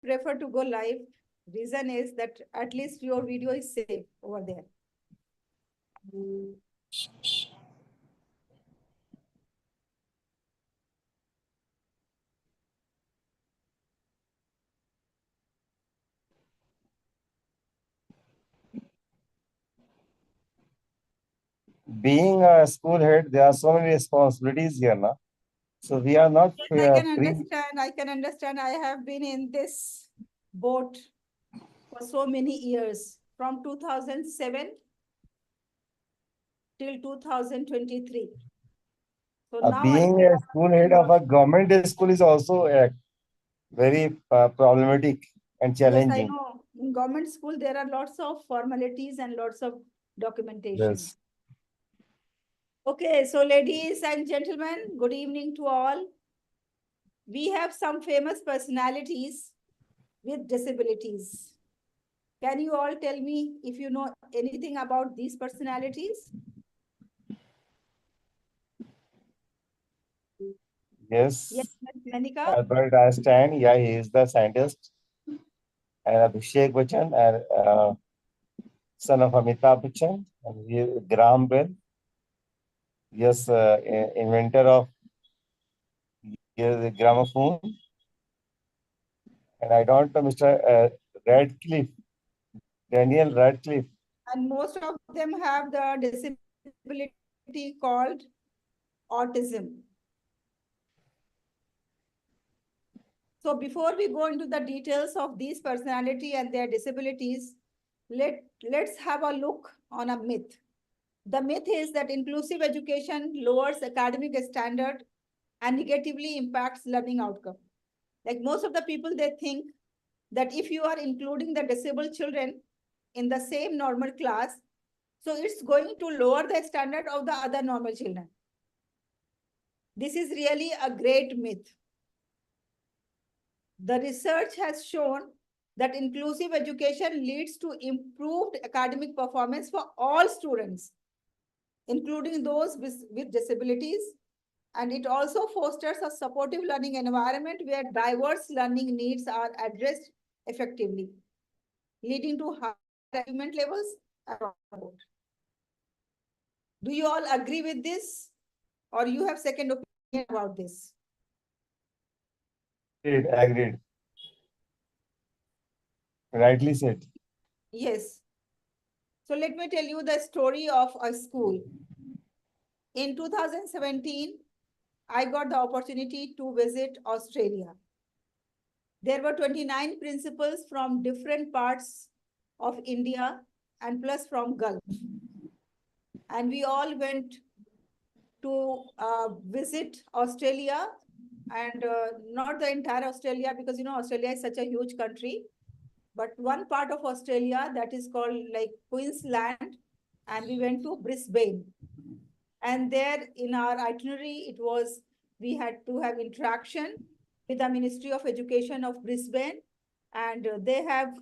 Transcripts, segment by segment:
prefer to go live. Reason is that at least your video is safe over there. Being a school head, there are so many responsibilities here now. So we are not I can free. understand. I can understand. I have been in this boat for so many years, from 2007 till 2023. So now Being a school head of a government school is also very problematic and challenging. Yes, I know. In government school, there are lots of formalities and lots of documentation. Yes. Okay, so ladies and gentlemen, good evening to all. We have some famous personalities with disabilities. Can you all tell me if you know anything about these personalities? Yes. Yes, Manika? Albert Einstein, yeah, he is the scientist. And Abhishek Bachchan, son of Amitabh Bachchan, and Graham Bell. Yes, inventor of the gramophone. And I don't know, Mr. Radcliffe, Daniel Radcliffe. And most of them have the disability called autism. So before we go into the details of these personality and their disabilities, let's have a look on a myth. The myth is that inclusive education lowers academic standard and negatively impacts learning outcome. Like most of the people, they think that if you are including the disabled children in the same normal class, so it's going to lower the standard of the other normal children. This is really a great myth. The research has shown that inclusive education leads to improved academic performance for all students, including those with disabilities. And it also fosters a supportive learning environment where diverse learning needs are addressed effectively, leading to higher achievement levels across the board. Do you all agree with this? Or you have second opinion about this? Agreed. Rightly said. Yes. So let me tell you the story of a school. In 2017, I got the opportunity to visit Australia. There were 29 principals from different parts of India and plus from Gulf. And we all went to visit Australia, and not the entire Australia, because, you know, Australia is such a huge country, but one part of Australia that is called like Queensland, and we went to Brisbane. And there in our itinerary, it was, we had to have interaction with the Ministry of Education of Brisbane, and they have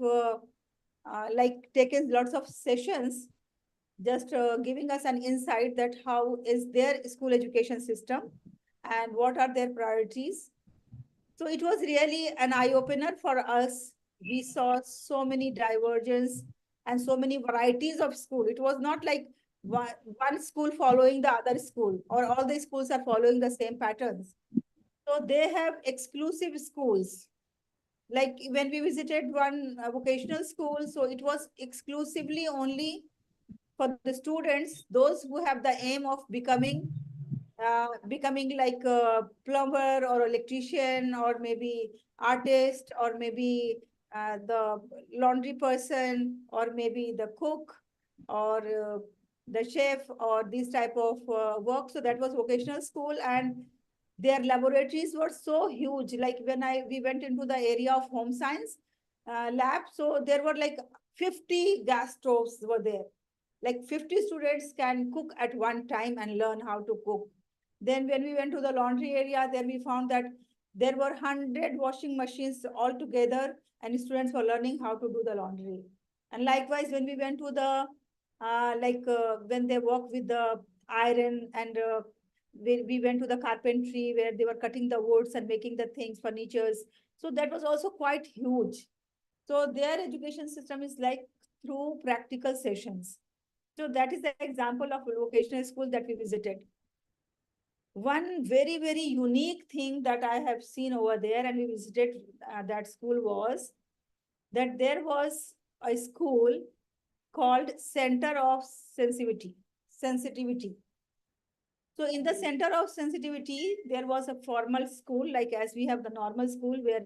like taken lots of sessions, just giving us an insight that how is their school education system and what are their priorities. So it was really an eye-opener for us. We saw so many divergence and so many varieties of school. It was not like one school following the other school, or all the schools are following the same patterns. So they have exclusive schools. Like when we visited one vocational school, so it was exclusively only for the students, those who have the aim of becoming like a plumber or electrician or maybe artist or maybe the laundry person or maybe the cook or the chef or this type of work. So that was vocational school, and their laboratories were so huge. Like when we went into the area of home science lab, so there were like 50 gas stoves were there. Like 50 students can cook at one time and learn how to cook. Then when we went to the laundry area, there we found that there were 100 washing machines all together, and students were learning how to do the laundry. And likewise, when we went to the, when they work with the iron, and we went to the carpentry where they were cutting the woods and making the things, furnitures. So that was also quite huge. So their education system is like through practical sessions. So that is the example of a vocational school that we visited. One very, very unique thing that I have seen over there and we visited that school was that there was a school called Center of Sensitivity. So in the Center of Sensitivity, there was a formal school, like as we have the normal school where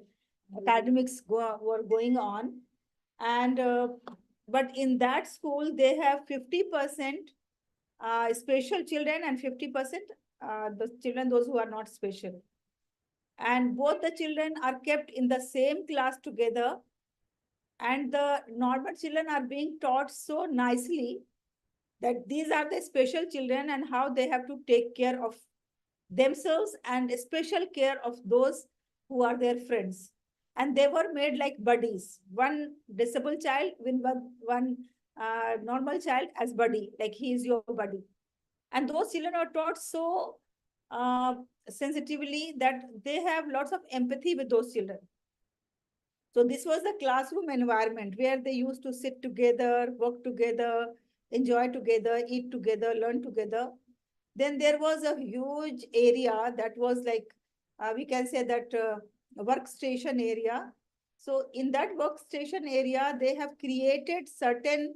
academics were going on. And but in that school, they have 50% special children and 50% the children, those who are not special. And both the children are kept in the same class together. And the normal children are being taught so nicely that these are the special children and how they have to take care of themselves and special care of those who are their friends. And they were made like buddies. One disabled child with one normal child as buddy, like he is your buddy. And those children are taught so uh, sensitively that they have lots of empathy with those children. So this was the classroom environment where they used to sit together, work together, enjoy together, eat together, learn together. Then there was a huge area that was like, we can say that workstation area. So in that workstation area, they have created certain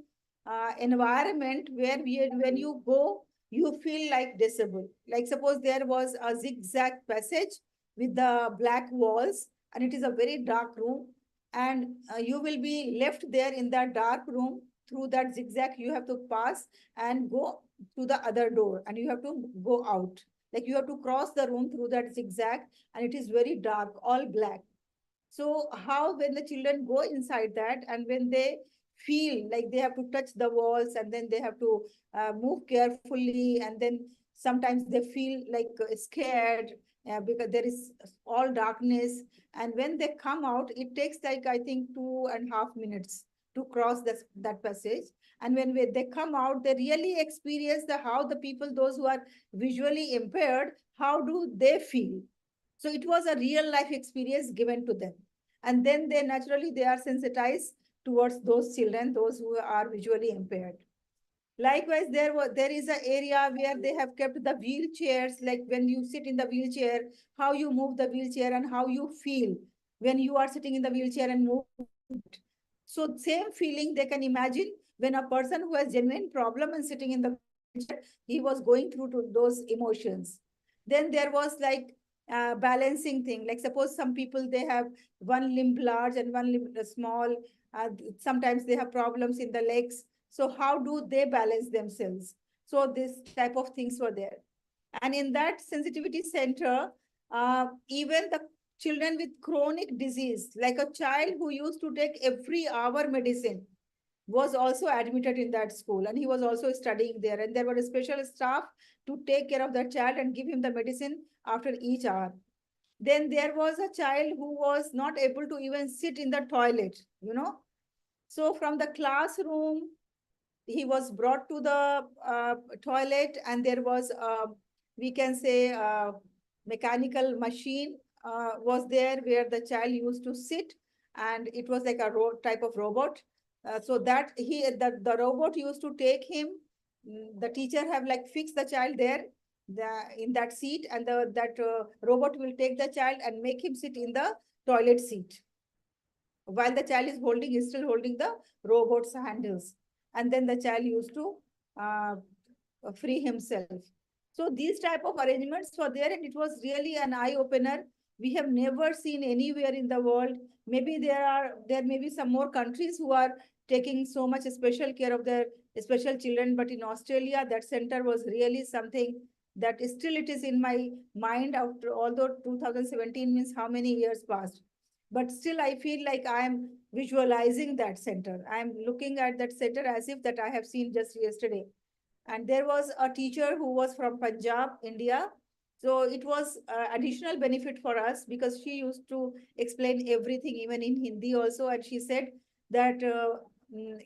environment where when you go, you feel like disabled. Like suppose there was a zigzag passage with the black walls and it is a very dark room and you will be left there in that dark room. Through that zigzag you have to pass and go to the other door and you have to go out. Like you have to cross the room through that zigzag and it is very dark, all black. So how when the children go inside that and when they feel like they have to touch the walls and then they have to move carefully and then sometimes they feel like scared because there is all darkness. And when they come out, it takes like I think 2.5 minutes to cross that passage. And when they come out, they really experience the how the people, those who are visually impaired, how do they feel. So it was a real life experience given to them. And then they naturally, they are sensitized towards those children, those who are visually impaired. Likewise, there is an area where they have kept the wheelchairs, like when you sit in the wheelchair, how you move the wheelchair and how you feel when you are sitting in the wheelchair and move. So same feeling they can imagine when a person who has genuine problem and sitting in the wheelchair, he was going through to those emotions. Then there was like balancing thing. Like suppose some people, they have one limb large and one limb small. Sometimes they have problems in the legs. So how do they balance themselves? So this type of things were there. And in that sensitivity center, even the children with chronic disease, like a child who used to take every hour medicine, was also admitted in that school and he was also studying there. And there were a special staff to take care of that child and give him the medicine after each hour. Then there was a child who was not able to even sit in the toilet, you know. So from the classroom, he was brought to the toilet and there was, we can say, mechanical machine was there where the child used to sit and it was like a type of robot. So that the robot used to take him. The teacher have like fixed the child there in that seat and that robot will take the child and make him sit in the toilet seat while the child is still holding the robot's handles. And then the child used to uh, free himself. So these type of arrangements were there and it was really an eye opener. We have never seen anywhere in the world. Maybe there may be some more countries who are taking so much special care of their special children, but in Australia, that center was really something that still it is in my mind after, although 2017 means how many years passed. But still I feel like I am visualizing that center. I am looking at that center as if that I have seen just yesterday. And there was a teacher who was from Punjab, India. So it was additional benefit for us because she used to explain everything, even in Hindi also. And she said that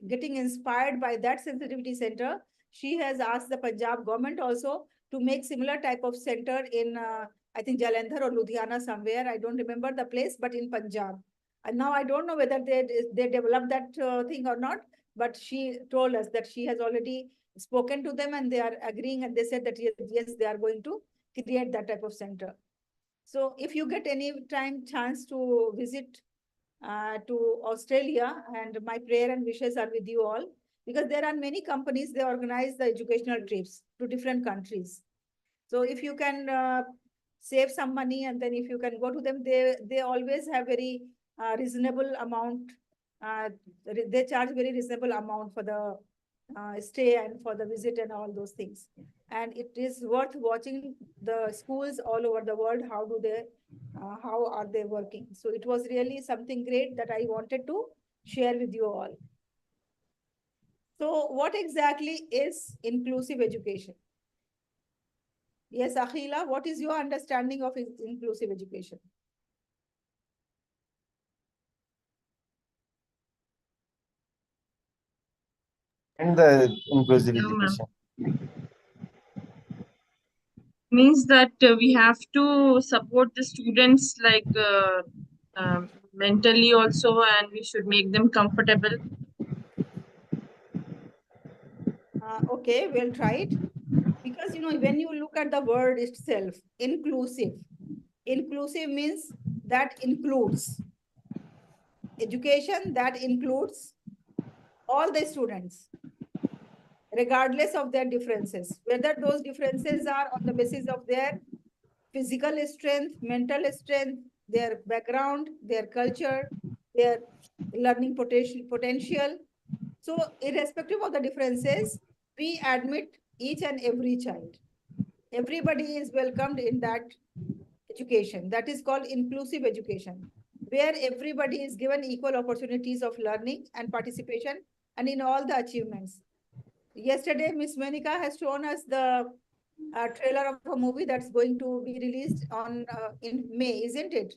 getting inspired by that sensitivity center, she has asked the Punjab government also to make similar type of center in I think Jalandhar or Ludhiana somewhere. I don't remember the place, but in Punjab. And now I don't know whether they developed that thing or not. But she told us that she has already spoken to them and they are agreeing. And they said that yes, they are going to create that type of center. So if you get any chance to visit to Australia, and my prayer and wishes are with you all, because there are many companies, they organize the educational trips to different countries. So if you can save some money, and then if you can go to them, they always have very reasonable amount. They charge very reasonable amount for the stay and for the visit and all those things. And it is worth watching the schools all over the world. How are they working? So it was really something great that I wanted to share with you all. So what exactly is inclusive education? Yes, Akhila, what is your understanding of inclusive education? And the inclusive No, ma'am. education. Means that we have to support the students like mentally also, and we should make them comfortable. Okay, we'll try it. Because, when you look at the word itself, inclusive means that includes education, that includes all the students, regardless of their differences, whether those differences are on the basis of their physical strength, mental strength, their background, their culture, their learning potential. So irrespective of the differences, we admit each and every child. Everybody is welcomed in that education. That is called inclusive education, where everybody is given equal opportunities of learning and participation and in all the achievements. Yesterday, Miss Monica has shown us the trailer of a movie that's going to be released on in May, isn't it?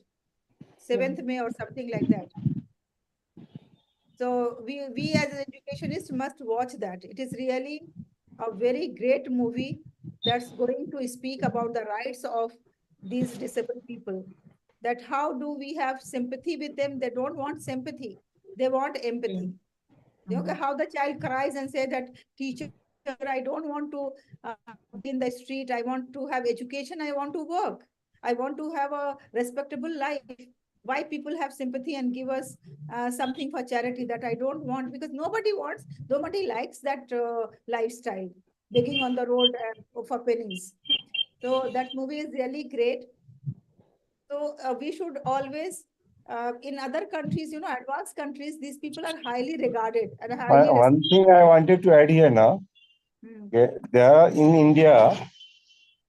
7th May or something like that. So we as educationists must watch that. It is really a very great movie that's going to speak about the rights of these disabled people. That how do we have sympathy with them? They don't want sympathy. They want empathy. Okay, how the child cries and say that, teacher, I don't want to be in the street. I want to have education. I want to work. I want to have a respectable life. Why people have sympathy and give us something for charity that I don't want? Because nobody likes that lifestyle, begging on the road for pennies. So that movie is really great. So we should always, in other countries, advanced countries, these people are highly regarded and highly One thing I wanted to add here now, there are in India,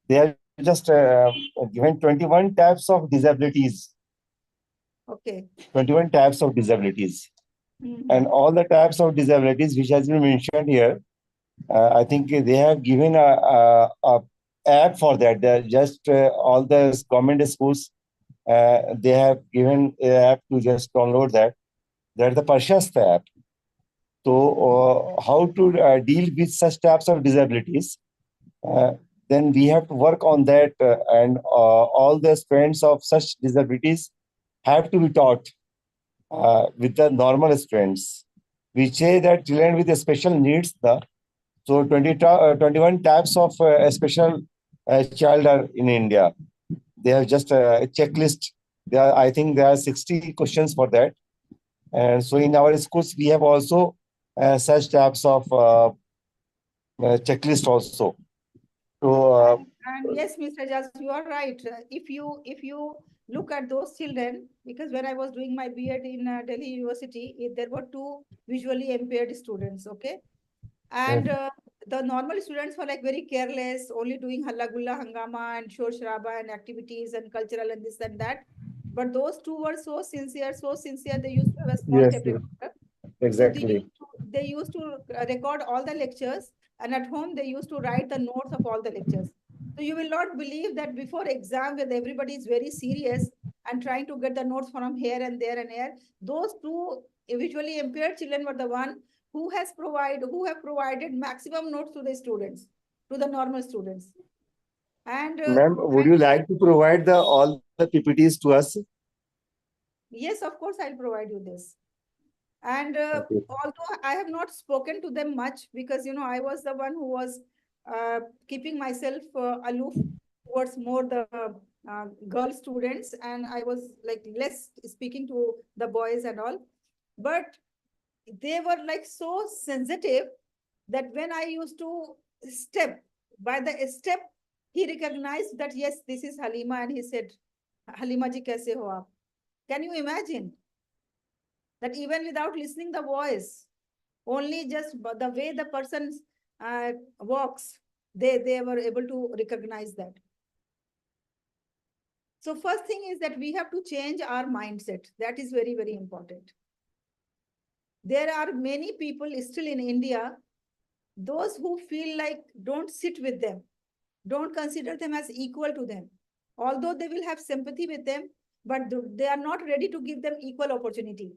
they are just given 21 types of disabilities. Okay. 21 types of disabilities. And all the types of disabilities which has been mentioned here, I think they have given a app for that. They're just all the government schools, they have given an app to just download that. That's the Parshasta app. So how to deal with such types of disabilities? Then we have to work on that, and all the students of such disabilities have to be taught with the normal students. We say that children with special needs, so 21 types of special child are in India. They have just a checklist. I think there are 60 questions for that. And so in our schools, we have also such types of checklist also. So, and yes, Mr. Jas, you are right. If you look at those children, because when I was doing my B.Ed in Delhi University, there were 2 visually impaired students, okay? And the normal students were like very careless, only doing halla gulla hangama and shor sharaba and activities and cultural and this and that. But those 2 were so sincere, so sincere. They used to have a small yes, tape recorder. So exactly. they used to record all the lectures, and at home they used to write the notes of all the lectures. So you will not believe that before exam, when everybody is very serious and trying to get the notes from here and there and here, those 2 visually impaired children were the one who have provided maximum notes to the students, to the normal students. And Ma'am, would you like to provide all the PPTs to us? yes, of course, I'll provide you this. And Okay. although I have not spoken to them much because, I was the one who was keeping myself aloof towards more the girl students, and I was like less speaking to the boys and all. But they were like so sensitive that when I used to step by the step, he recognized that yes, this is Halima, and he said, Halima ji, kaise ho aap? Can you imagine that even without listening the voice, only just the way the person walks, they were able to recognize that. So first thing is that we have to change our mindset. That is very, very important. There are many people still in India, those who feel like don't sit with them, don't consider them as equal to them. Although they will have sympathy with them, but they are not ready to give them equal opportunity.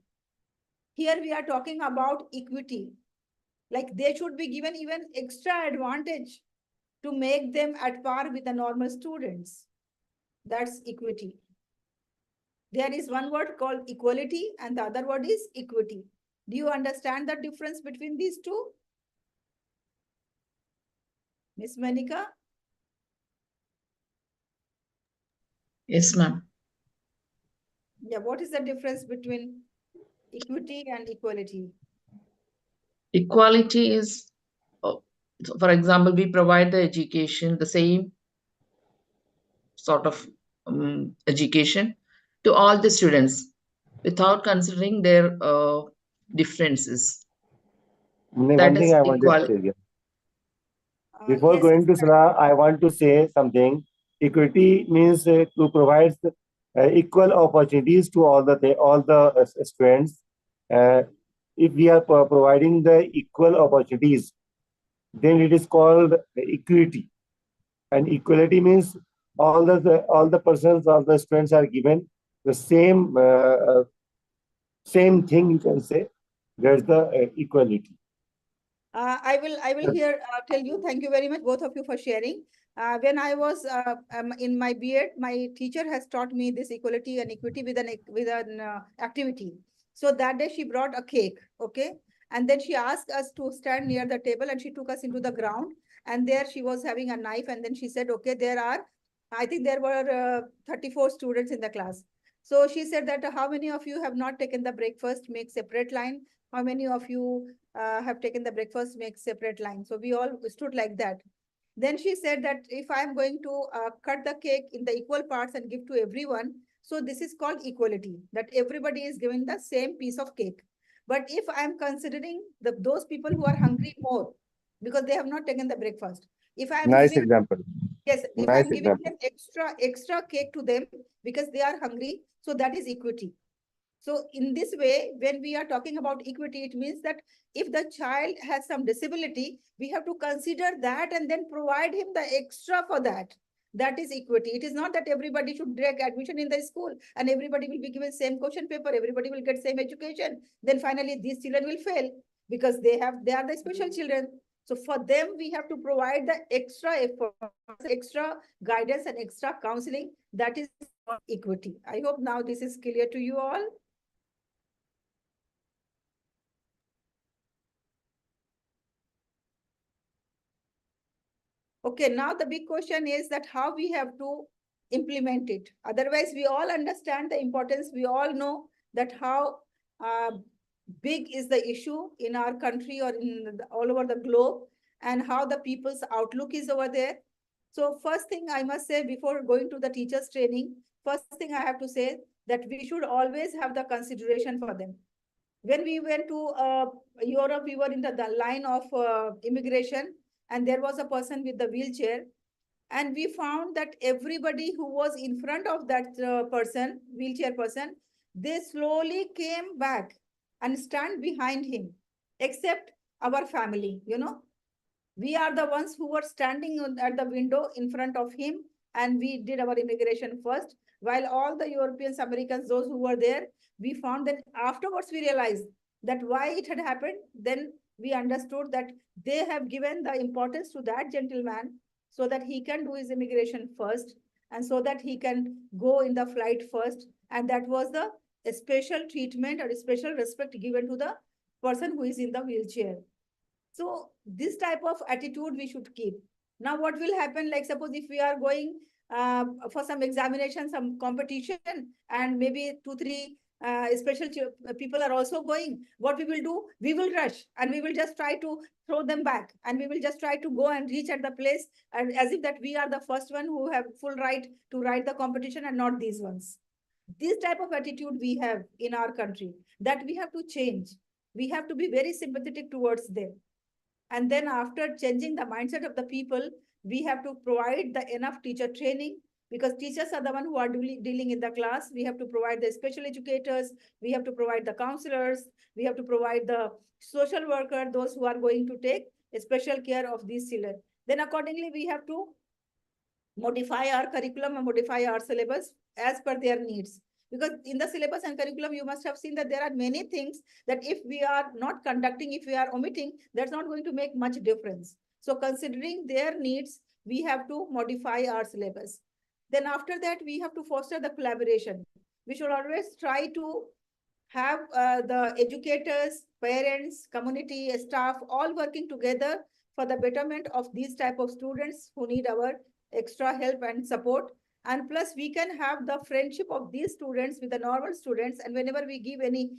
Here we are talking about equity. Like they should be given even extra advantage to make them at par with the normal students. That's equity. There is one word called equality and the other word is equity. Do you understand the difference between these two? Miss Manika? Yes, ma'am. Yeah, what is the difference between equity and equality? Equality is, for example, we provide the education, the same sort of education to all the students without considering their differences. One That thing is I want to equal. say here. Before Yes, going to Salah, I want to say something. Equity means to provide equal opportunities to all the students. If we are providing the equal opportunities, then it is called equity. And equality means all the persons, all the students are given the same thing. You can say there's the equality. I will here tell you, thank you very much, both of you, for sharing. When I was in my B.Ed, my teacher has taught me this equality and equity with an activity. So that day she brought a cake, okay? And then she asked us to stand near the table and she took us into the ground. And there she was having a knife. And then she said, okay, I think there were 34 students in the class. So she said that how many of you have not taken the breakfast, make separate line. How many of you have taken the breakfast, make separate line. So we all stood like that. Then she said that if I'm going to cut the cake in the equal parts and give to everyone, so this is called equality, that everybody is given the same piece of cake. But if I'm considering those people who are hungry more because they have not taken the breakfast, if I'm Nice giving, example. yes, if Nice I'm giving example. them extra cake to them because they are hungry, so that is equity. So in this way, when we are talking about equity, it means that if the child has some disability, we have to consider that and then provide him the extra for that. That is equity. It is not that everybody should direct admission in the school and everybody will be given same question paper, everybody will get same education. Then finally these children will fail because they are the special children. So for them, we have to provide the extra effort, extra guidance and extra counseling. That is equity. I hope now this is clear to you all. Okay, now the big question is that how we have to implement it. Otherwise, we all understand the importance. We all know that how big is the issue in our country or all over the globe and how the people's outlook is over there. So first thing I must say before going to the teachers training, first thing I have to say that we should always have the consideration for them. When we went to Europe, we were in the line of immigration and there was a person with the wheelchair. And we found that everybody who was in front of that wheelchair person, they slowly came back and stand behind him, except our family, We are the ones who were standing at the window in front of him and we did our immigration first. While all the Europeans, Americans, those who were there, we found that afterwards we realized that why it had happened. Then we understood that they have given the importance to that gentleman so that he can do his immigration first, and so that he can go in the flight first. And that was the special treatment or special respect given to the person who is in the wheelchair. So this type of attitude we should keep. Now, what will happen? Like, suppose if we are going for some examination, some competition, and maybe 2-3 special people are also going, what we will do? We will rush and we will just try to throw them back, and we will just try to go and reach at the place, and as if that we are the first one who have full right to ride the competition and not these ones. This type of attitude we have in our country, that we have to change. We have to be very sympathetic towards them. And then after changing the mindset of the people, we have to provide the enough teacher training, because teachers are the one who are dealing in the class. We have to provide the special educators, we have to provide the counselors, we have to provide the social worker, those who are going to take special care of these children. Then accordingly, we have to modify our curriculum and modify our syllabus as per their needs. Because in the syllabus and curriculum, you must have seen that there are many things that if we are not conducting, if we are omitting, that's not going to make much difference. So considering their needs, we have to modify our syllabus. Then after that, we have to foster the collaboration. We should always try to have the educators, parents, community, staff, all working together for the betterment of these type of students who need our extra help and support. And plus, we can have the friendship of these students with the normal students. And whenever we give any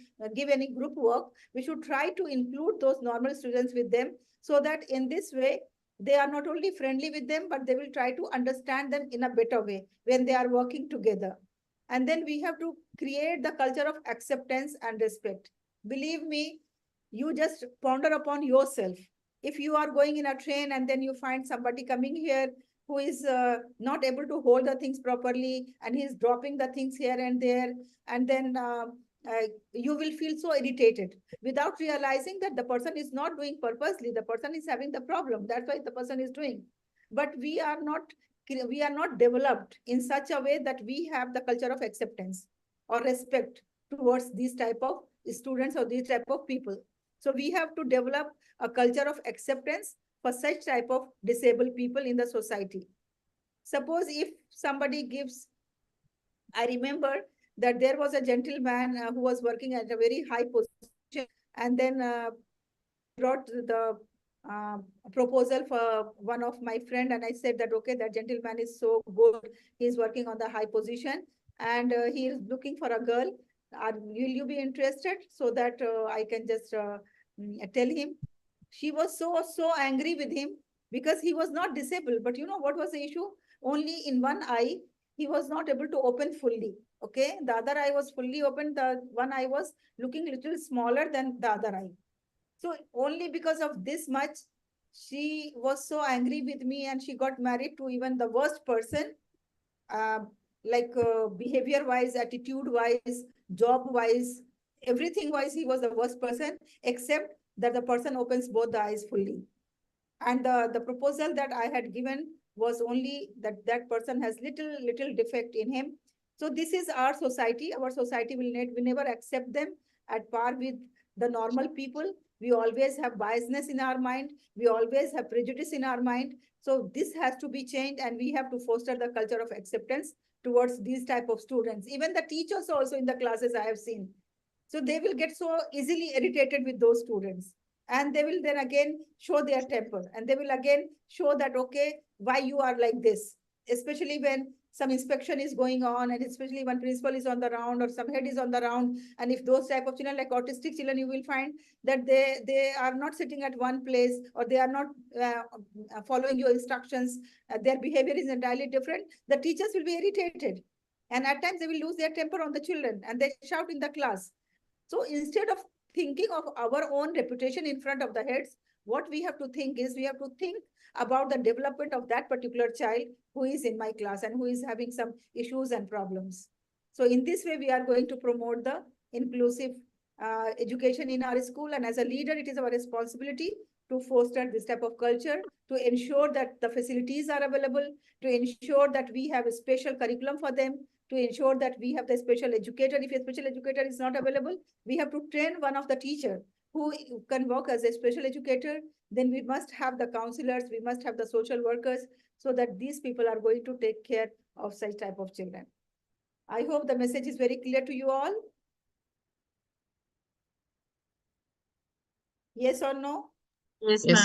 group work, we should try to include those normal students with them, so that in this way, they are not only friendly with them, but they will try to understand them in a better way when they are working together. And then we have to create the culture of acceptance and respect. Believe me, you just ponder upon yourself. If you are going in a train and then you find somebody coming here who is not able to hold the things properly, and he's dropping the things here and there, and then you will feel so irritated without realizing that the person is not doing purposely. The person is having the problem. That's why the person is doing. But we are not developed in such a way that we have the culture of acceptance or respect towards these type of students or these type of people. So we have to develop a culture of acceptance for such type of disabled people in the society. Suppose if somebody gives, I remember that there was a gentleman who was working at a very high position, and then brought the proposal for one of my friend, and I said that, okay, that gentleman is so good. He's working on the high position, and he is looking for a girl. Will you be interested? So that I can just tell him. She was so angry with him because he was not disabled. But you know what was the issue? Only in one eye, he was not able to open fully. Okay, the other eye was fully open. The one eye was looking little smaller than the other eye. So only because of this much, she was so angry with me, and she got married to even the worst person, behavior-wise, attitude-wise, job-wise, everything-wise, he was the worst person, except that the person opens both the eyes fully. And the proposal that I had given was only that that person has little defect in him. So this is our society. Our society will never accept them at par with the normal people. We always have biasness in our mind. We always have prejudice in our mind. So this has to be changed, and we have to foster the culture of acceptance towards these type of students. Even the teachers also in the classes I have seen. So they will get so easily irritated with those students, and they will then again show their temper, and they will again show that, okay, why you are like this, especially when some inspection is going on, and especially when principal is on the round or some head is on the round. And if those type of children, like autistic children, you will find that they are not sitting at one place, or they are not following your instructions. Their behavior is entirely different. The teachers will be irritated, and at times they will lose their temper on the children, and they shout in the class. So instead of thinking of our own reputation in front of the heads, what we have to think is, we have to think about the development of that particular child who is in my class and who is having some issues and problems. So in this way, we are going to promote the inclusive education in our school. And as a leader, it is our responsibility to foster this type of culture, to ensure that the facilities are available, to ensure that we have a special curriculum for them, to ensure that we have the special educator. If a special educator is not available, we have to train one of the teacher who can work as a special educator. Then we must have the counselors, we must have the social workers, so that these people are going to take care of such type of children. I hope the message is very clear to you all. Yes or no? Yes, Yes,